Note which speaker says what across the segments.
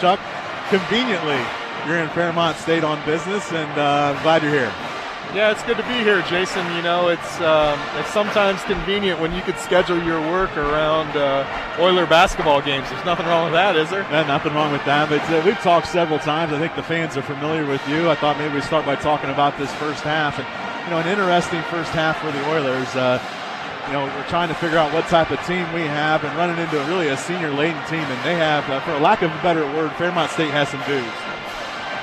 Speaker 1: Chuck, conveniently, you're in Fairmont State on business, and I'm glad you're here.
Speaker 2: Yeah, it's good to be here, Jason. You know, it's sometimes convenient when you could schedule your work around Oiler basketball games. There's nothing wrong with that, is there?
Speaker 1: Yeah, nothing wrong with that. But we've talked several times. I think the fans are familiar with you. I thought maybe we'd start by talking about this first half. And, you know, an interesting first half for the Oilers. You know, we're trying to figure out what type of team we have and running into really a senior-laden team. And they have, for a lack of a better word, Fairmont State has some dudes.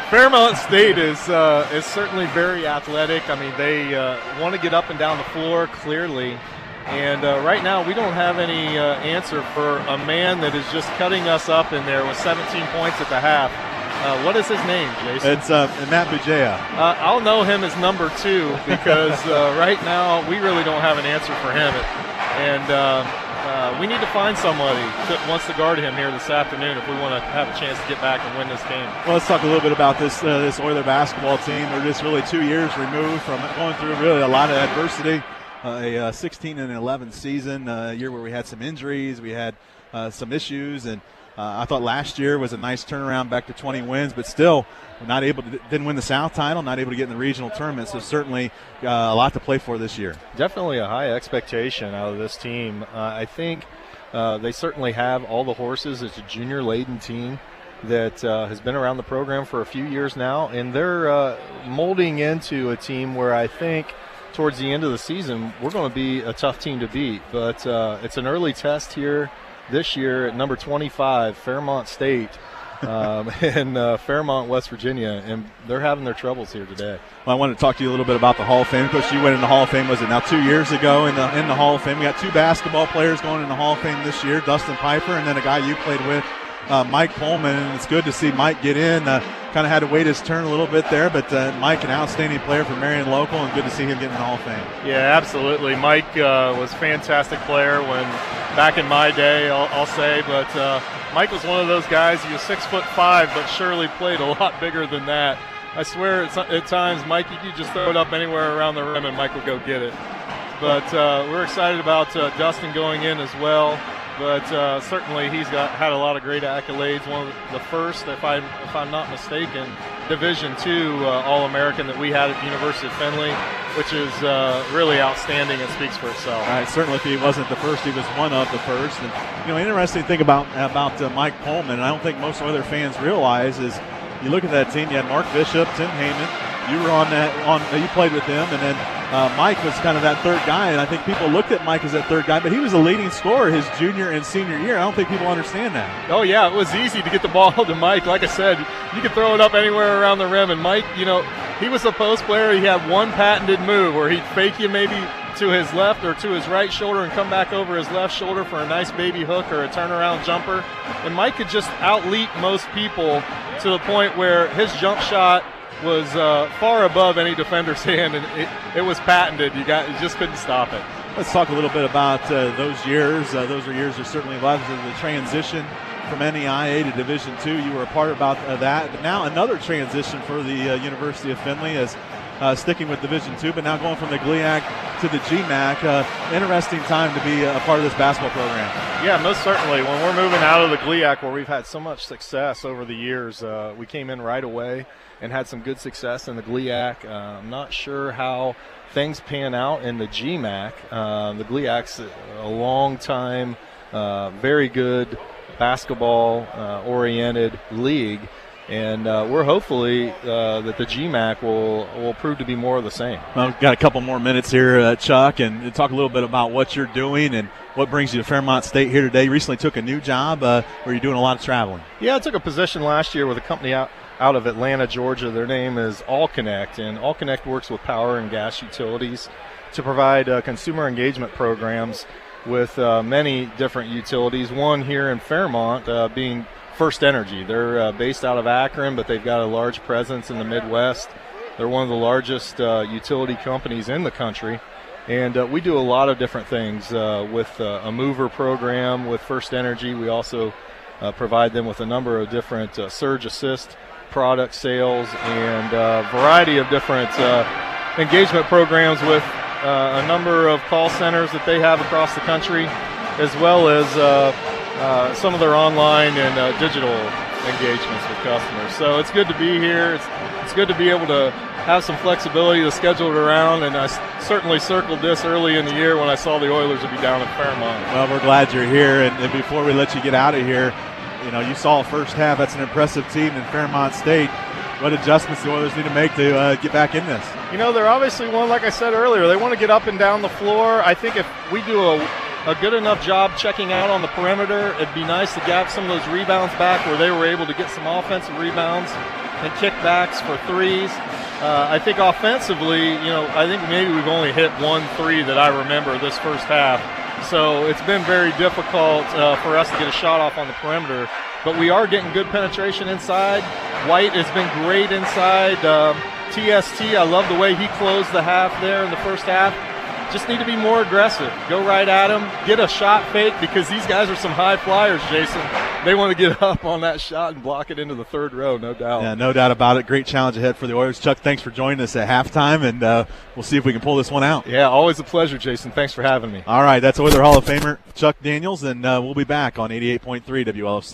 Speaker 2: Fairmont State is certainly very athletic. I mean, they want to get up and down the floor clearly. And right now we don't have any answer for a man that is just cutting us up in there with 17 points at the half. What is his name, Jason?
Speaker 1: It's Matt Bujea.
Speaker 2: I'll know him as number 2 because right now we really don't have an answer for him. And we need to find somebody that wants to guard him here this afternoon if we want to have a chance to get back and win this game.
Speaker 1: Well, let's talk a little bit about this Oiler basketball team. We're just really 2 years removed from going through really a lot of adversity. A 16-11 season, a year where we had some injuries, we had some issues, and I thought last year was a nice turnaround back to 20 wins, but still didn't win the South title, not able to get in the regional tournament, so certainly a lot to play for this year.
Speaker 2: Definitely a high expectation out of this team. I think they certainly have all the horses. It's a junior-laden team that has been around the program for a few years now, and they're molding into a team where I think towards the end of the season we're going to be a tough team to beat. But it's an early test here this year at number 25, Fairmont State, in Fairmont, West Virginia, and they're having their troubles here today.
Speaker 1: Well, I wanted to talk to you a little bit about the Hall of Fame. Of course, you went in the Hall of Fame, was it now 2 years ago in the Hall of Fame? We got 2 basketball players going in the Hall of Fame this year, Dustin Piper, and then a guy you played with, Mike Pullman, and it's good to see Mike get in. Kind of had to wait his turn a little bit there, but Mike, an outstanding player for Marion Local, and good to see him get in the Hall of Fame.
Speaker 2: Yeah, absolutely. Mike was a fantastic player back in my day, I'll say, but Mike was one of those guys. He was 6'5", but surely played a lot bigger than that. I swear at times, Mike, you could just throw it up anywhere around the rim and Mike would go get it. But we're excited about Dustin going in as well. But certainly he's had a lot of great accolades. One of the first, if I'm not mistaken, Division II All-American that we had at the University of Findlay, which is really outstanding and speaks for itself.
Speaker 1: All right, certainly if he wasn't the first, he was one of the first. And you know, interesting thing about Mike Pullman, and I don't think most Oiler fans realize, is you look at that team. You had Mark Bishop, Tim Heyman. You were you played with him, and then Mike was kind of that third guy, and I think people looked at Mike as that third guy, but he was a leading scorer his junior and senior year. I don't think people understand that.
Speaker 2: Oh, yeah, it was easy to get the ball to Mike. Like I said, you could throw it up anywhere around the rim, and Mike, you know, he was a post player. He had one patented move where he'd fake you maybe to his left or to his right shoulder and come back over his left shoulder for a nice baby hook or a turnaround jumper. And Mike could just out-leap most people to the point where his jump shot was far above any defender's hand, and it was patented. You just couldn't stop it.
Speaker 1: Let's talk a little bit about those years. Those are years that certainly led to the transition from NEIA to Division II. You were a part about that. But now another transition for the University of Findlay is sticking with Division II, but now going from the GLIAC to the GMAC. Interesting time to be a part of this basketball program.
Speaker 2: Yeah, most certainly. When we're moving out of the GLIAC, where we've had so much success over the years, we came in right away and had some good success in the GLIAC. I'm not sure how things pan out in the GMAC. The GLIAC's a long time, very good basketball-oriented league, and we're hopefully that the GMAC will prove to be more of the same.
Speaker 1: Well, we've got a couple more minutes here, Chuck, and talk a little bit about what you're doing and what brings you to Fairmont State here today. You recently took a new job where you're doing a lot of traveling.
Speaker 2: Yeah, I took a position last year with a company out of Atlanta, Georgia. Their name is AllConnect, and AllConnect works with power and gas utilities to provide consumer engagement programs with many different utilities. One here in Fairmont being First Energy. They're based out of Akron, but they've got a large presence in the Midwest. They're one of the largest utility companies in the country, and we do a lot of different things with a mover program with First Energy. We also provide them with a number of different surge assist product sales and a variety of different engagement programs with a number of call centers that they have across the country, as well as some of their online and digital engagements with customers. So it's good to be here. It's good to be able to have some flexibility to schedule it around, and I certainly circled this early in the year when I saw the Oilers would be down in Fairmont.
Speaker 1: Well, we're glad you're here, and before we let you get out of here, you saw first half. That's an impressive team in Fairmont State. What adjustments the Oilers need to make to get back in this?
Speaker 2: They're obviously like I said earlier, they want to get up and down the floor. I think if we do a good enough job checking out on the perimeter, it'd be nice to get some of those rebounds back where they were able to get some offensive rebounds and kickbacks for threes. I think offensively, I think maybe we've only hit 1 3 that I remember this first half. So it's been very difficult for us to get a shot off on the perimeter. But we are getting good penetration inside. White has been great inside. TST, I love the way he closed the half there in the first half. Just need to be more aggressive. Go right at him. Get a shot fake because these guys are some high flyers, Jason. They want to get up on that shot and block it into the third row, no doubt.
Speaker 1: Yeah, no doubt about it. Great challenge ahead for the Oilers. Chuck, thanks for joining us at halftime, and we'll see if we can pull this one out.
Speaker 2: Yeah, always a pleasure, Jason. Thanks for having me.
Speaker 1: All right, that's Oiler Hall of Famer Chuck Daniels, and we'll be back on 88.3 WLFC.